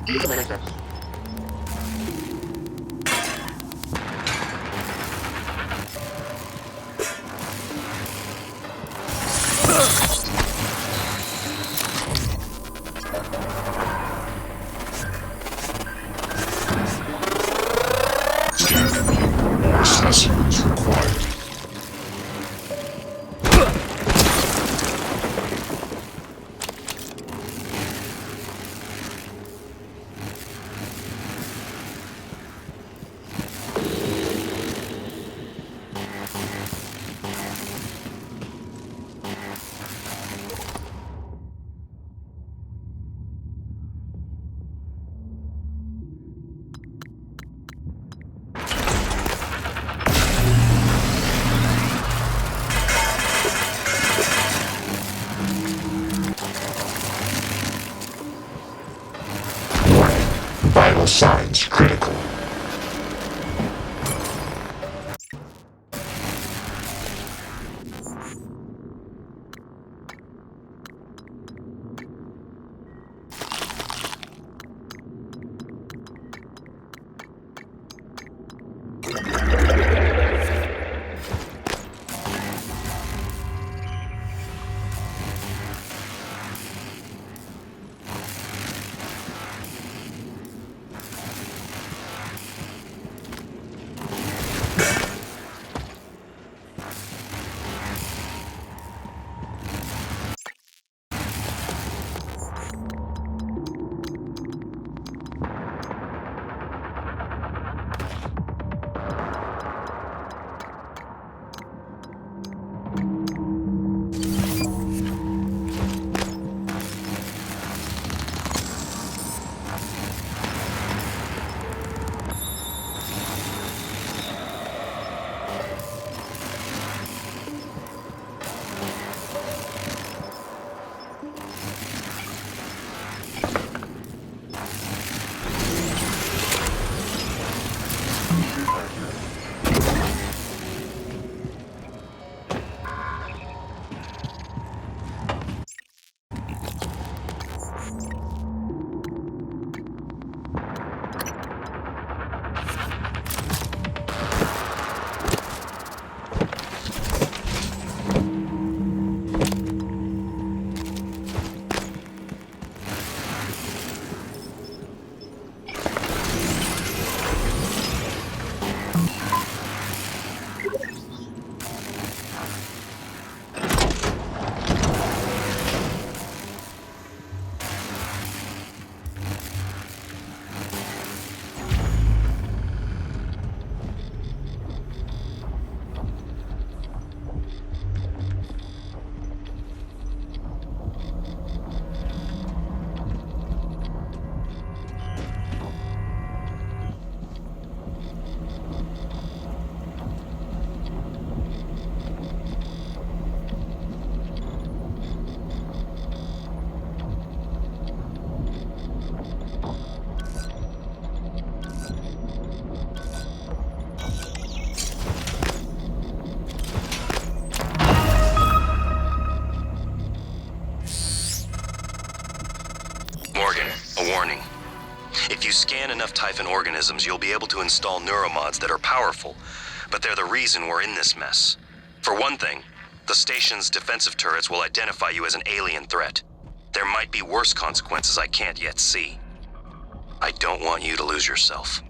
Eso me gusta. More specimens required. Warning. Vital signs critical. Morgan, a warning. If you scan enough Typhon organisms, you'll be able to install neuromods that are powerful, but they're the reason we're in this mess. For one thing, the station's defensive turrets will identify you as an alien threat. There might be worse consequences I can't yet see. I don't want you to lose yourself.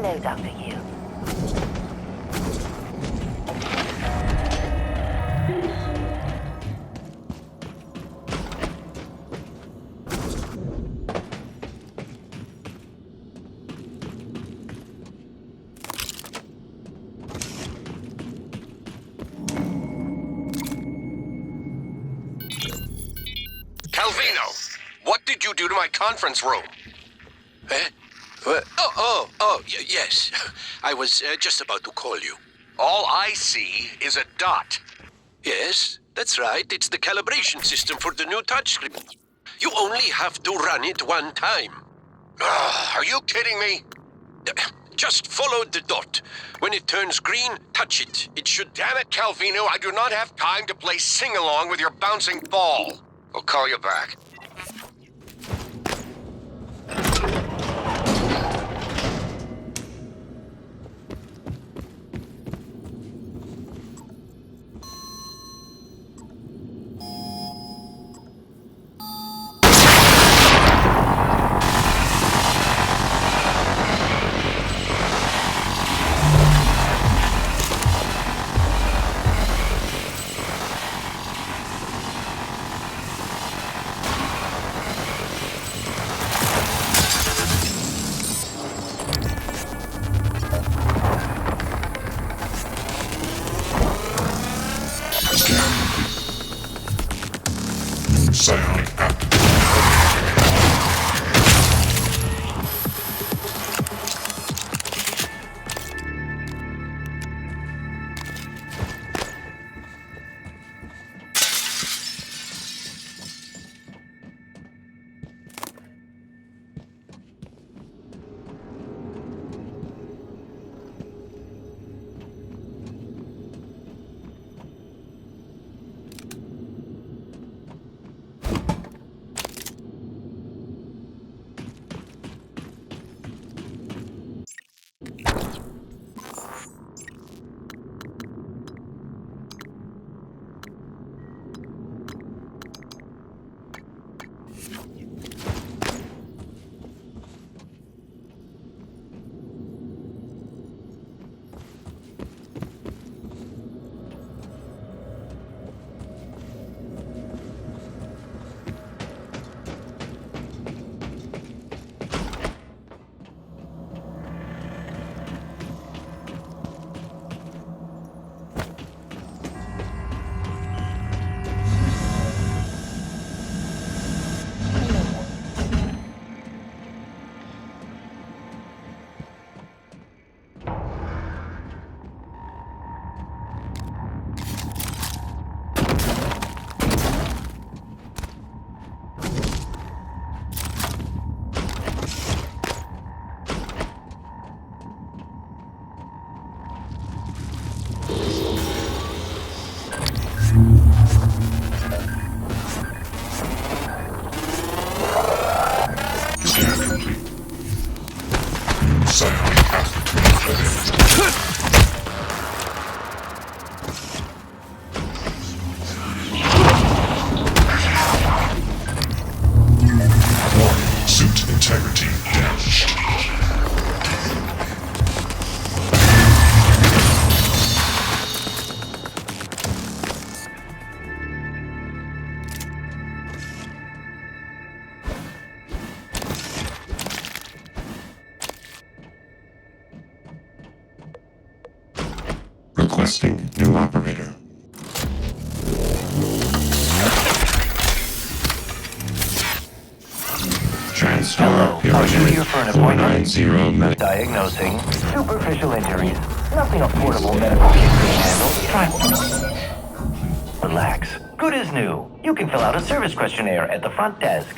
Hello, Dr. Yu. Calvino, what did you do to my conference room? Eh? Yes. I was just about to call you. All I see is a dot. Yes, that's right. It's the calibration system for the new touchscreen. You only have to run it one time. Are you kidding me? Just follow the dot. When it turns green, touch it. It should... Damn it, Calvino, I do not have time to play sing-along with your bouncing ball. I'll call you back. Psionic aptitude. Psionic aptitude Warning, suit integrity damaged. Requesting new operator. Hello, are you here for an appointment? 490 medical. Diagnosing superficial injuries. Nothing a portable medical kit can handle. Try. Relax. Good as new. You can fill out a service questionnaire at the front desk.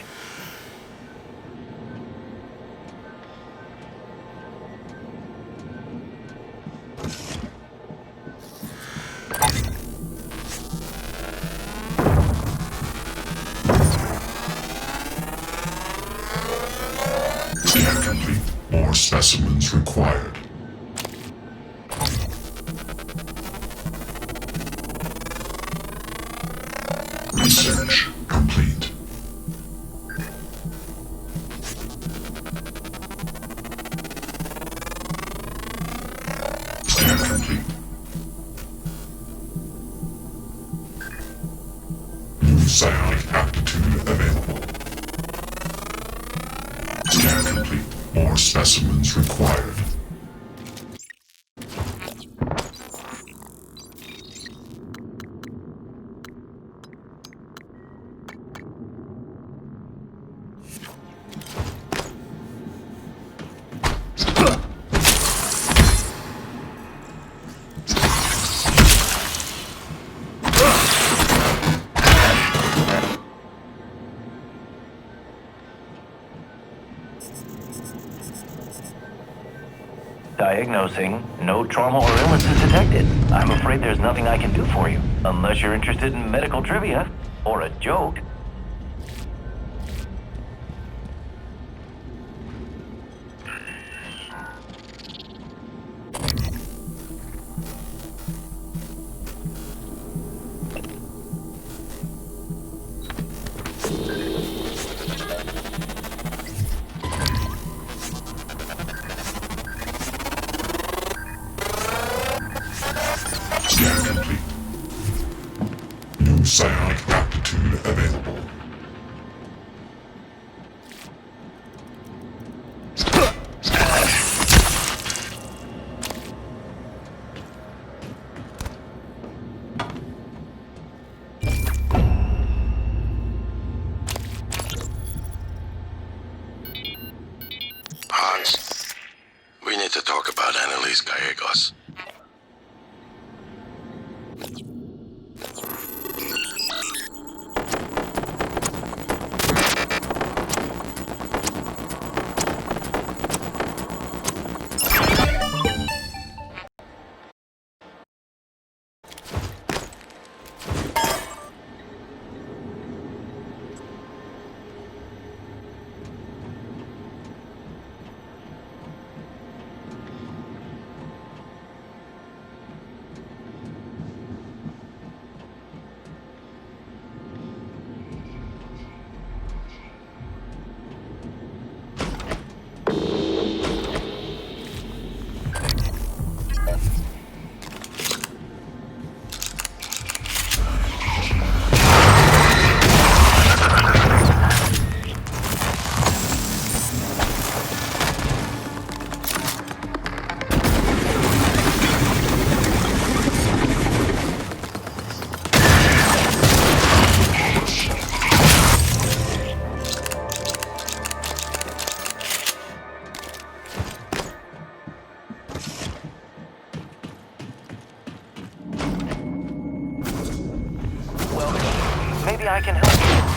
Scan complete. More specimens required. Research complete. psionic aptitude available. Scan complete. More specimens required. Diagnosing. No trauma or illness is detected. I'm afraid there's nothing I can do for you, unless you're interested in medical trivia or a joke. Scan complete. New psionic aptitude available. Hans, we need to talk about Annalise Gallegos. Maybe I can help you.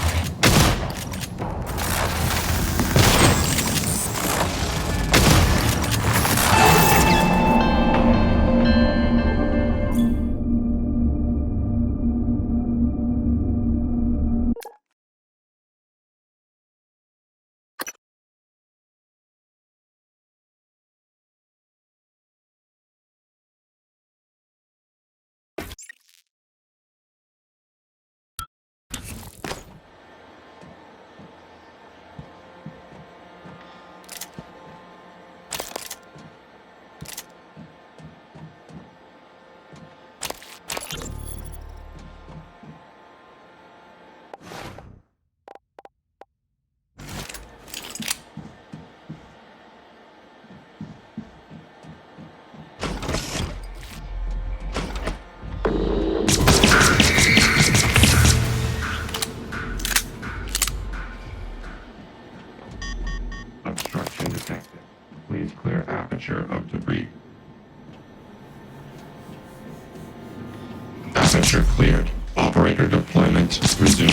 Obstruction detected. Please clear aperture of debris. Aperture cleared. Operator deployment resumed.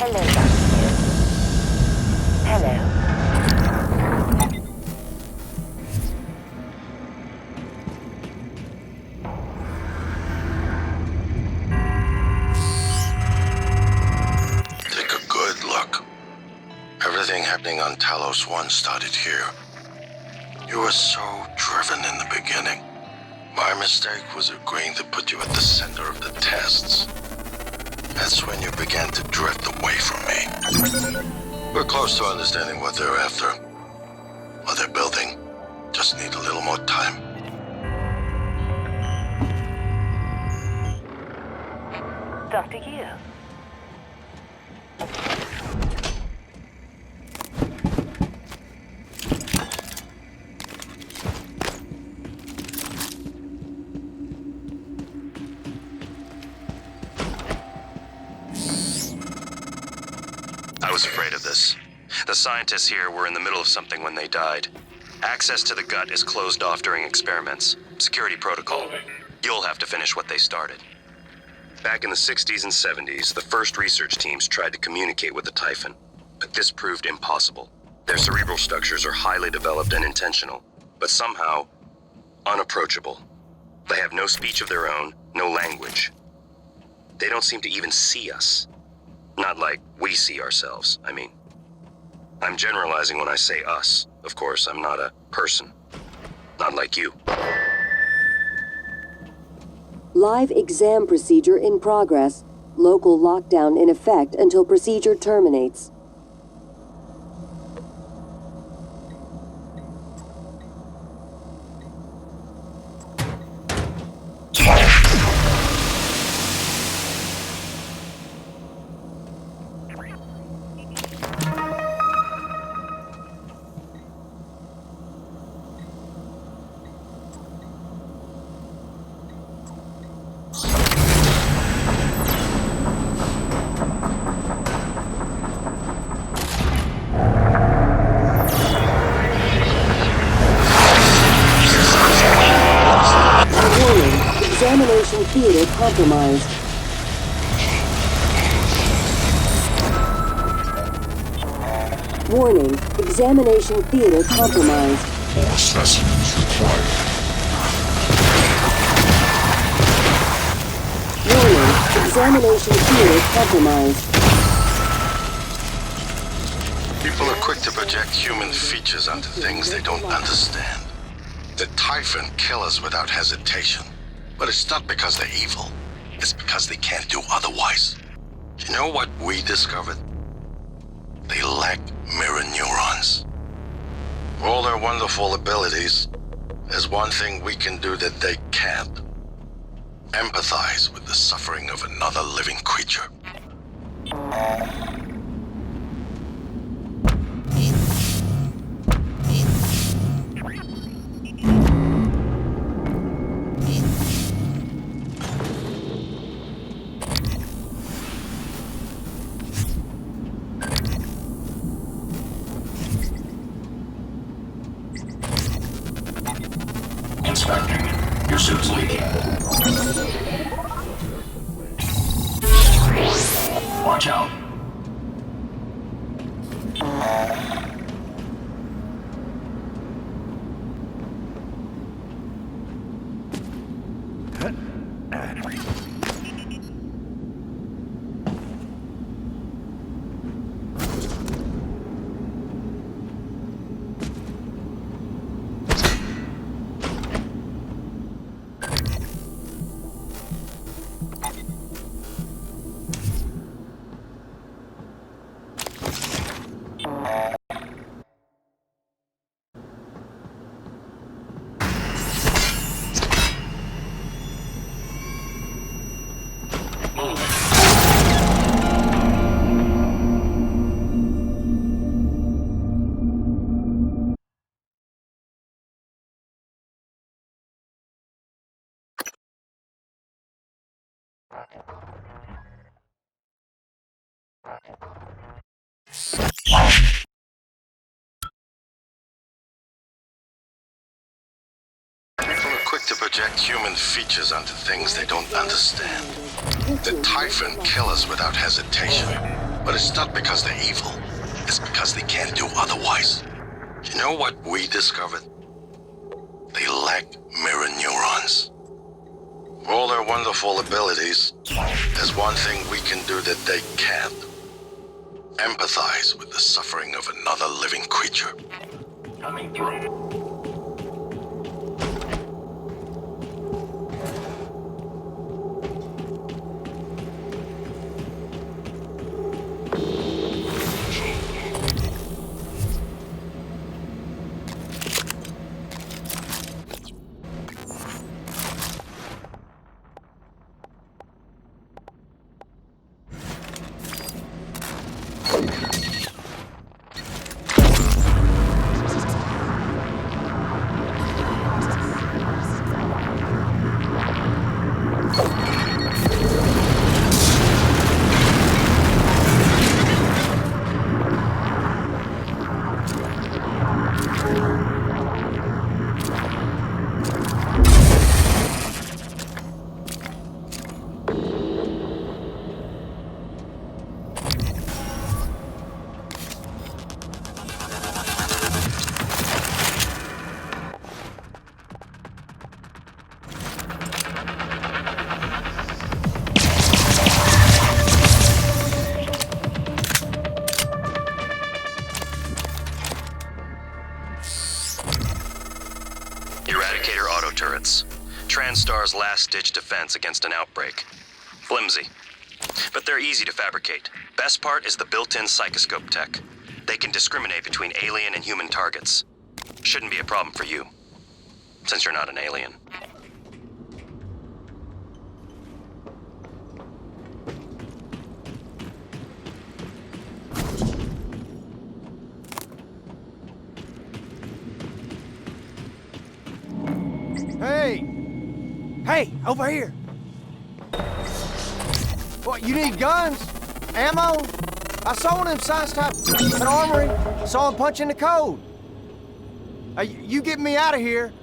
Hello, Dr. Hello. Take a good look. Everything happening on Talos 1 started here. You were so driven in the beginning. My mistake was agreeing to put you at the center of the tests. That's when you began to drift away from me. We're close to understanding what they're after. What they're building. Just need a little more time. Dr. Yu. I was afraid of this. The scientists here were in the middle of something when they died. Access to the gut is closed off during experiments. Security protocol. You'll have to finish what they started. Back in the 60s and 70s, the first research teams tried to communicate with the Typhon, but this proved impossible. Their cerebral structures are highly developed and intentional, but somehow unapproachable. They have no speech of their own, no language. They don't seem to even see us. Not like we see ourselves, I mean. I'm generalizing when I say us. Of course, I'm not a person. Not like you. Live exam procedure in progress. Local lockdown in effect until procedure terminates. Examination theater compromised. Warning, examination theater compromised. More specimens required. Warning, examination theater compromised. People are quick to project human features onto things they don't understand. The Typhon kill us without hesitation. But it's not because they're evil. It's because they can't do otherwise. You know what we discovered? They lack mirror neurons. For all their wonderful abilities, there's one thing we can do that they can't. Empathize with the suffering of another living creature. Inspecting. Your suit's leaking. Watch out. People are quick to project human features onto things they don't understand. The Typhon kill us without hesitation. But it's not because they're evil. It's because they can't do otherwise. You know what we discovered? They lack mirror neurons. For all their wonderful abilities, there's one thing we can do that they can't. Empathize with the suffering of another living creature. Coming through. Eradicator auto turrets. TranStar's last-ditch defense against an outbreak. Flimsy. But they're easy to fabricate. Best part is the built-in psychoscope tech. They can discriminate between alien and human targets. Shouldn't be a problem for you, since you're not an alien. Hey, over here! What, you need guns? Ammo? I saw one of them science type at Armory. Saw him punching the code. You get me out of here,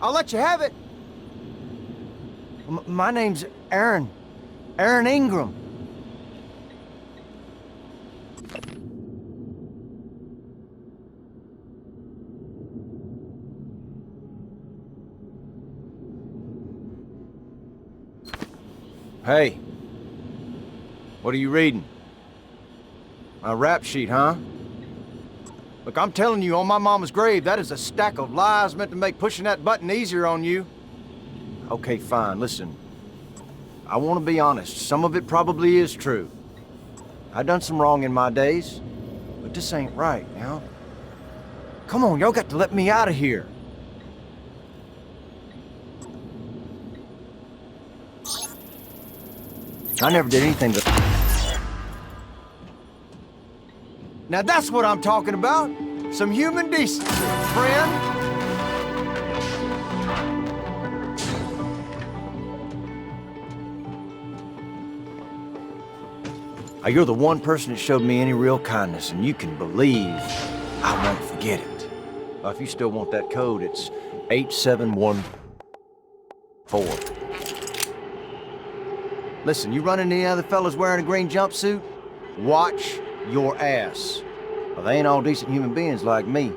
I'll let you have it. My name's Aaron. Aaron Ingram. Hey, what are you reading? A rap sheet, huh? Look, I'm telling you, on my mama's grave, that is a stack of lies meant to make pushing that button easier on you. Okay, fine, listen. I want to be honest, some of it probably is true. I done some wrong in my days, but this ain't right, now. Come on, y'all got to let me out of here. I never did anything but... Now that's what I'm talking about. Some human decency, friend. You're the one person that showed me any real kindness, and you can believe I won't forget it. If you still want that code, it's 8714. Listen, you run into any other fellas wearing a green jumpsuit? Watch your ass. Well, they ain't all decent human beings like me.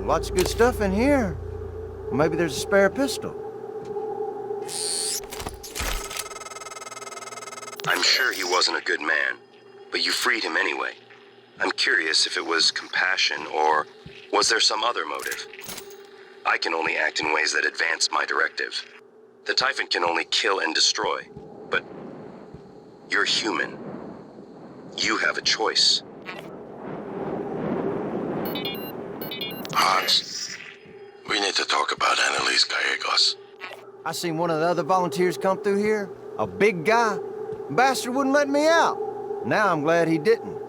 Lots of good stuff in here. Well, maybe there's a spare pistol. I'm sure he wasn't a good man, but you freed him anyway. I'm curious if it was compassion or was there some other motive? I can only act in ways that advance my directive. The Typhon can only kill and destroy, but you're human. You have a choice. Hans, we need to talk about Annalise Gallegos. I seen one of the other volunteers come through here. A big guy? Bastard wouldn't let me out. Now I'm glad he didn't.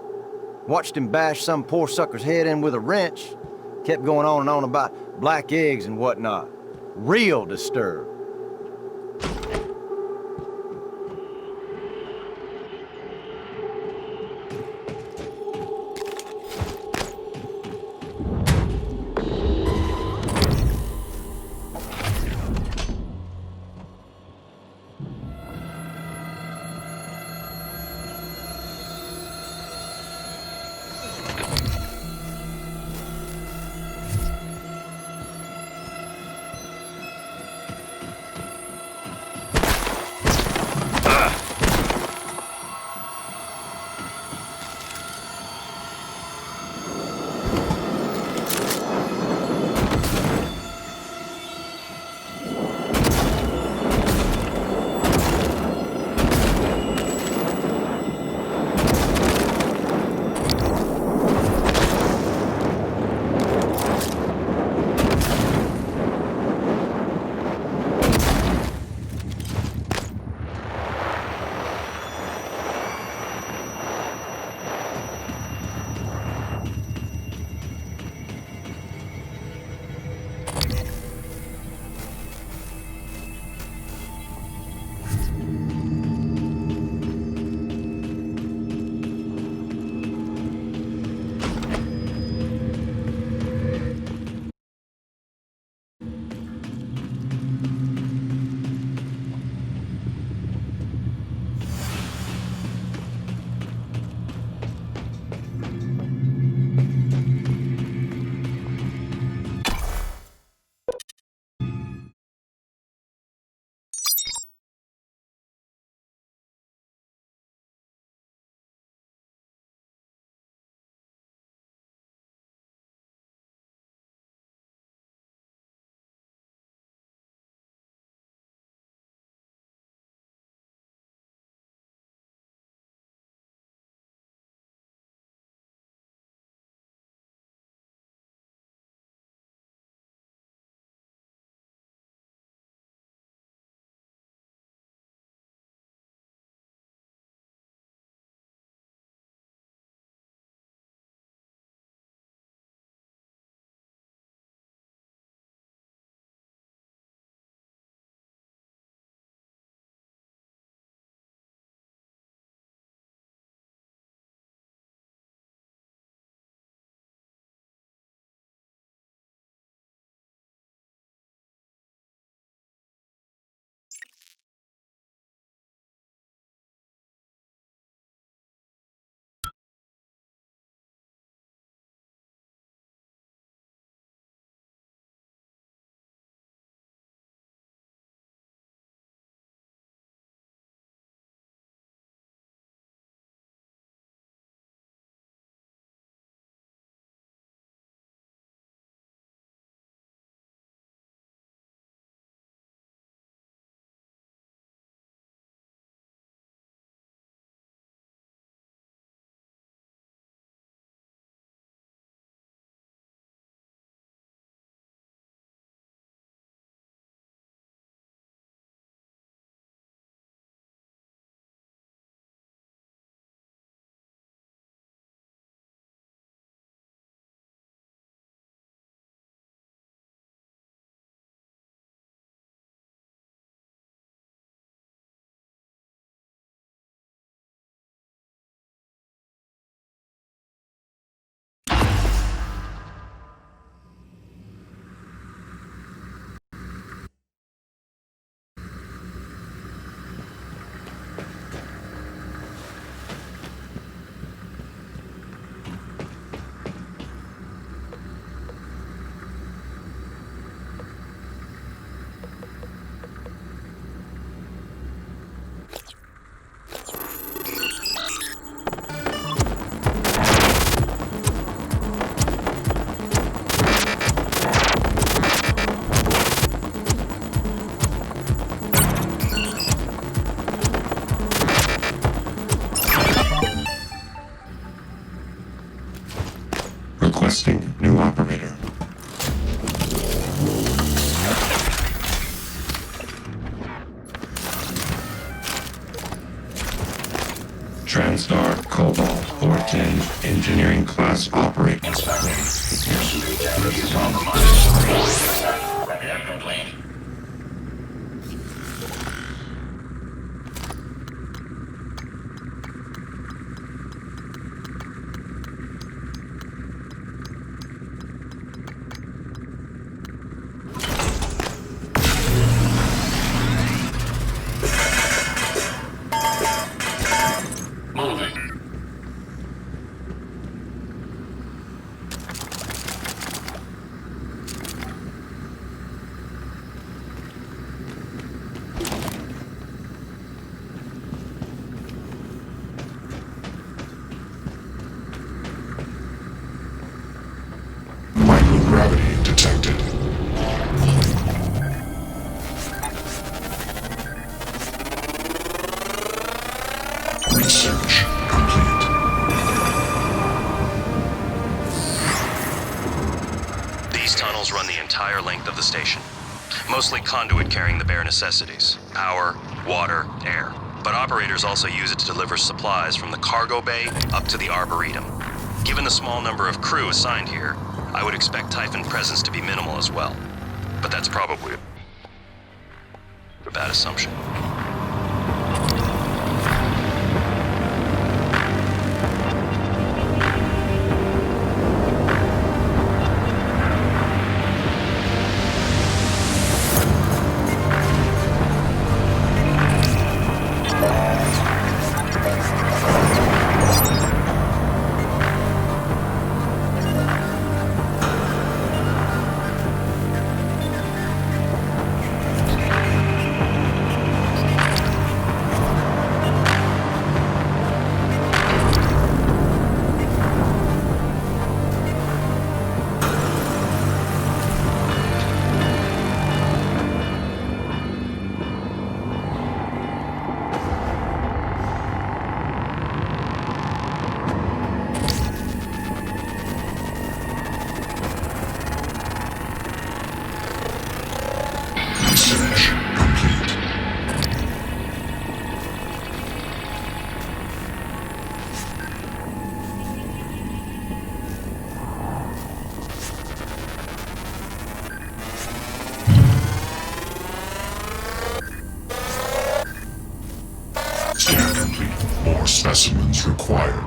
Watched him bash some poor sucker's head in with a wrench. Kept going on and on about black eggs and whatnot. Real disturbed. Requesting new operator. TranStar Cobalt 410 Engineering Class Operating. Microgravity detected. Research complete. These tunnels run the entire length of the station. Mostly conduit carrying the bare necessities. Power, water, air. But operators also use it to deliver supplies from the cargo bay up to the Arboretum. Given the small number of crew assigned here, I would expect Typhon presence to be minimal as well. But that's probably a bad assumption. Research complete. Scan complete. More specimens required.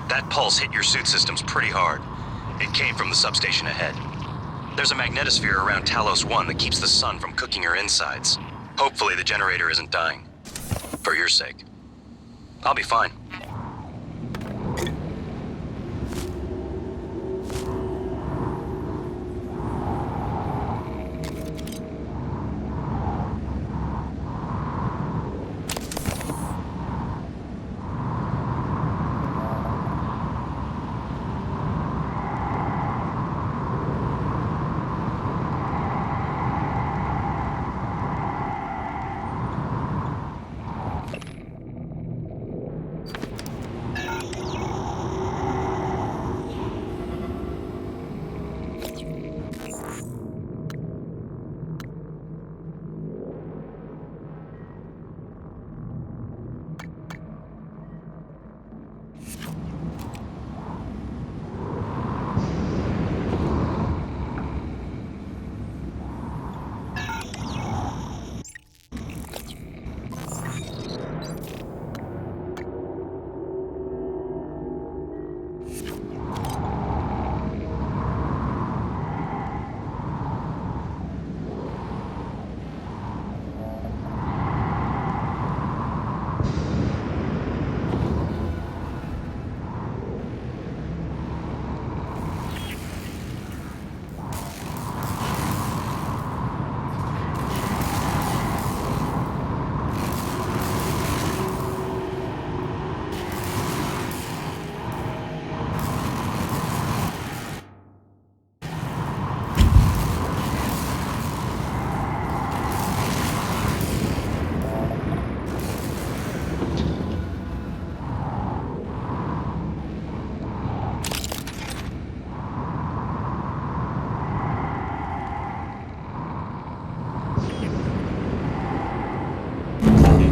That pulse hit your suit systems pretty hard. It came from the substation ahead. There's a magnetosphere around Talos 1 that keeps the sun from cooking your insides. Hopefully the generator isn't dying. For your sake. I'll be fine.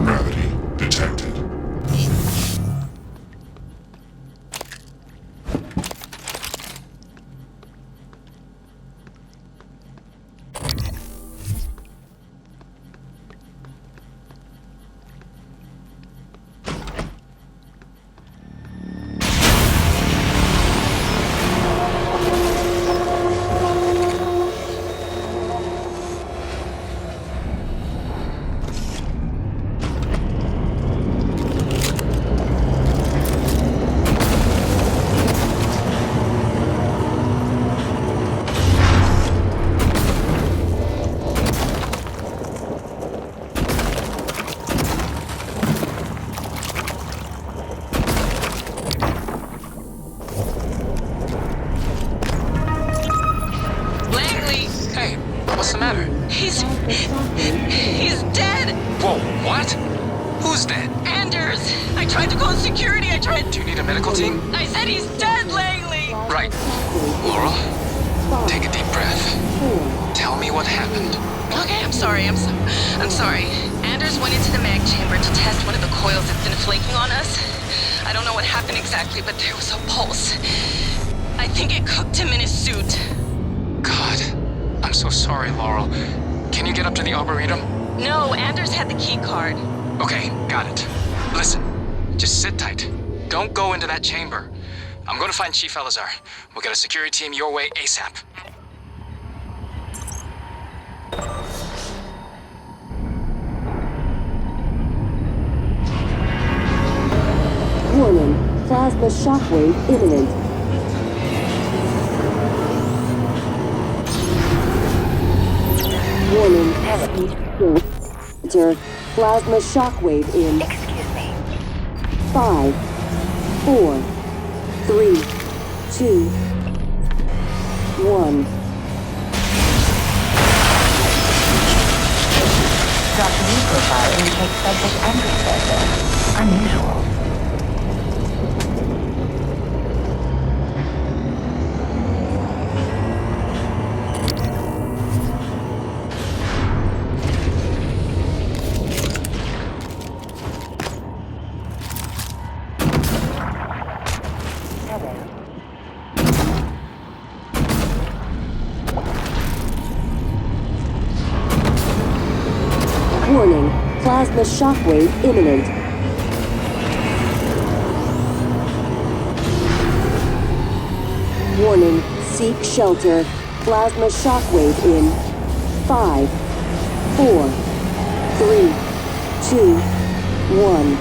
Gravity detected. Langley! Hey, what's the matter? He's dead! Whoa, what? Who's dead? Anders! I tried to call security, Do you need a medical team? I said he's dead, Langley! Right. Laurel, take a deep breath. Tell me what happened. Okay, I'm sorry. Anders went into the mag chamber to test one of the coils that's been flaking on us. I don't know what happened exactly, but there was a pulse. I think it cooked him in his suit. God, I'm so sorry, Laurel. Can you get up to the Arboretum? No, Anders had the key card. Okay, got it. Listen, just sit tight. Don't go into that chamber. I'm going to find Chief Elazar. We'll get a security team your way ASAP. Warning, plasma shockwave imminent. Warning, enter plasma shockwave in Excuse me. 5, 4, 3, 2, 1. Dr. Lee profile indicates subject Andrew unusual. Warning, plasma shockwave imminent. Warning, seek shelter. Plasma shockwave in 5, 4, 3, 2, 1.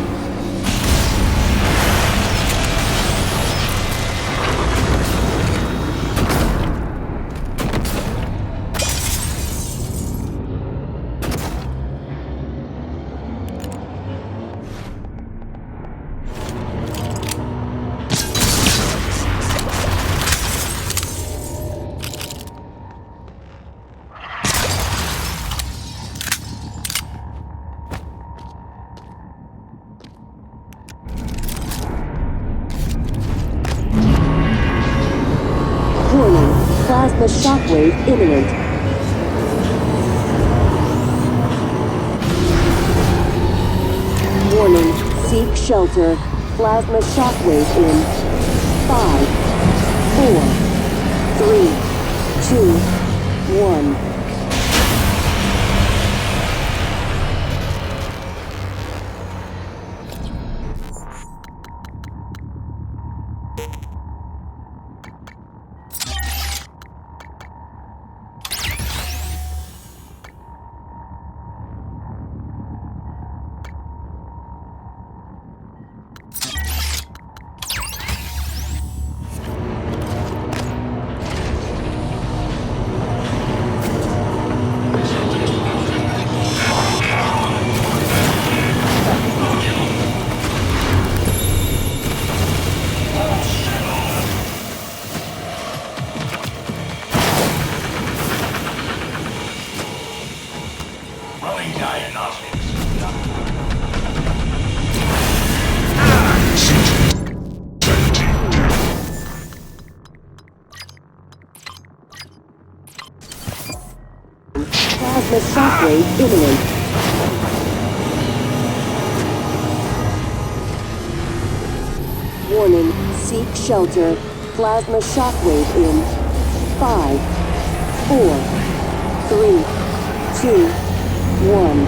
Plasma shockwave imminent. Warning, seek shelter. Plasma shockwave in 5, 4, 3, 2, 1. Plasma shockwave imminent. Warning, seek shelter. Plasma shockwave in 5, 4, 3, 2, 1.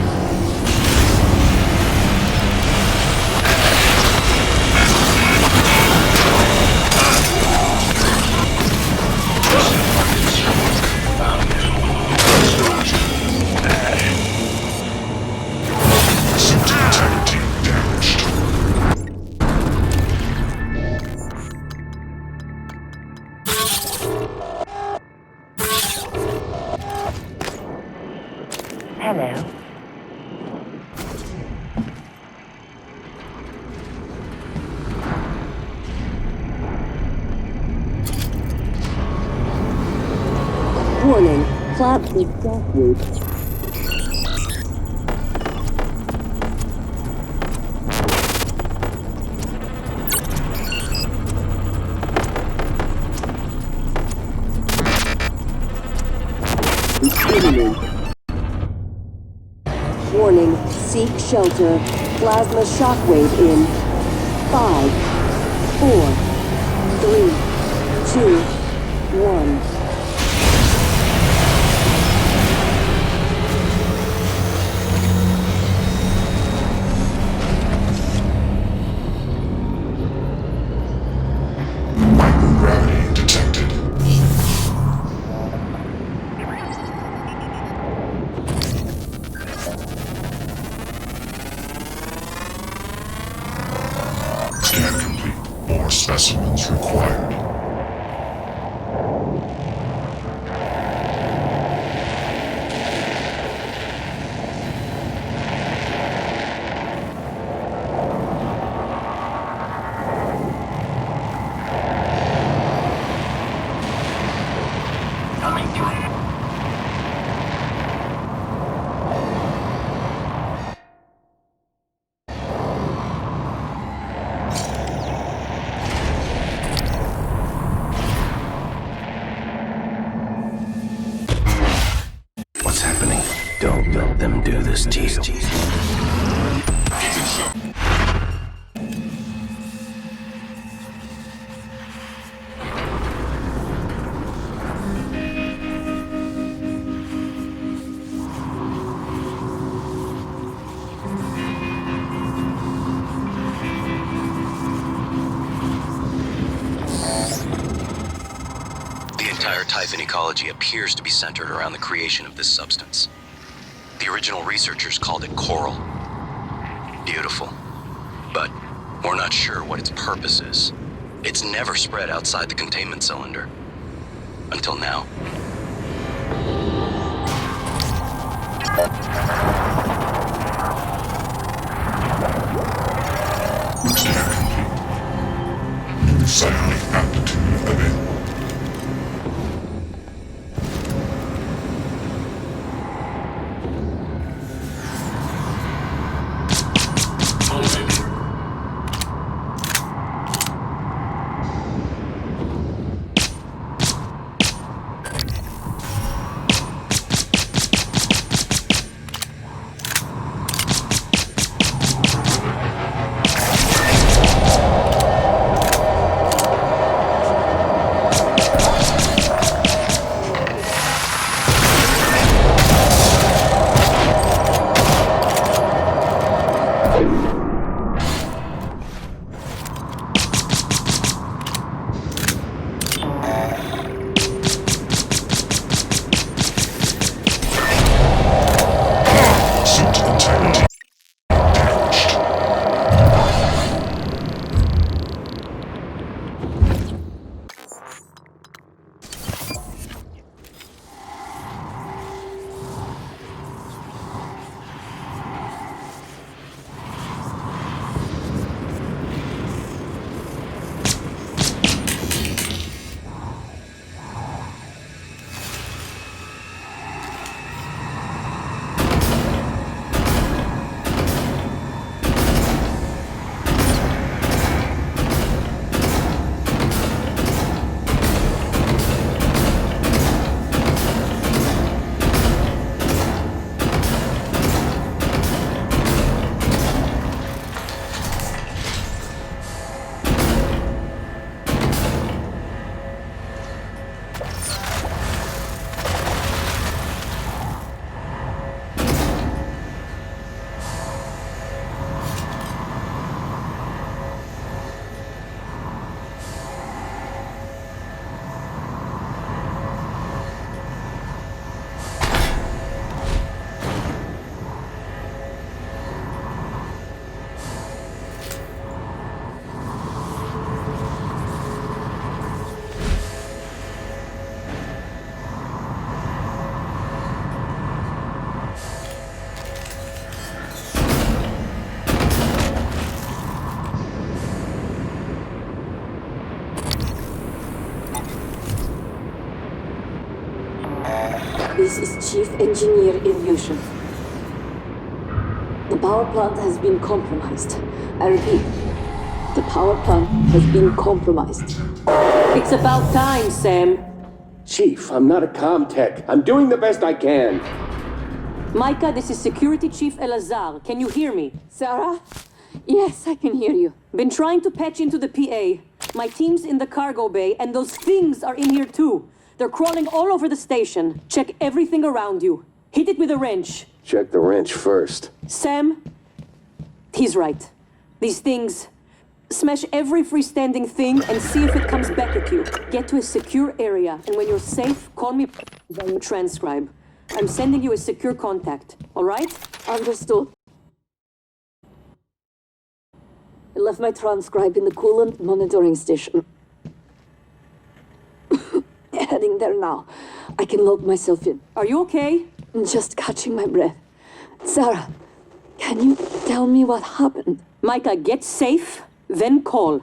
Hello. Warning, plasma shockwave. Warning, seek shelter. Plasma shockwave in 5, 4, 3, 2, 1. Microgravity detected. Scan complete. More specimens required. What's happening? Don't let them do this to you. entire Typhon ecology appears to be centered around the creation of this substance. The original researchers called it coral. Beautiful. But we're not sure what its purpose is. It's never spread outside the containment cylinder. Until now. Scan complete. New psionic aptitude available. This is Chief Engineer Ilyushin. The power plant has been compromised. I repeat, the power plant has been compromised. It's about time, Sam. Chief, I'm not a comm-tech. I'm doing the best I can. Micah, this is Security Chief Elazar. Can you hear me? Sarah? Yes, I can hear you. Been trying to patch into the PA. My team's in the cargo bay, and those things are in here too. They're crawling all over the station. Check everything around you. Hit it with a wrench. Check the wrench first. Sam, he's right. These things... Smash every freestanding thing and see if it comes back at you. Get to a secure area, and when you're safe, call me then transcribe. I'm sending you a secure contact, all right? Understood. I left my transcribe in the coolant monitoring station. Heading there now. I can load myself in. Are you okay? I'm just catching my breath. Sarah, can you tell me what happened? Micah, get safe, then call.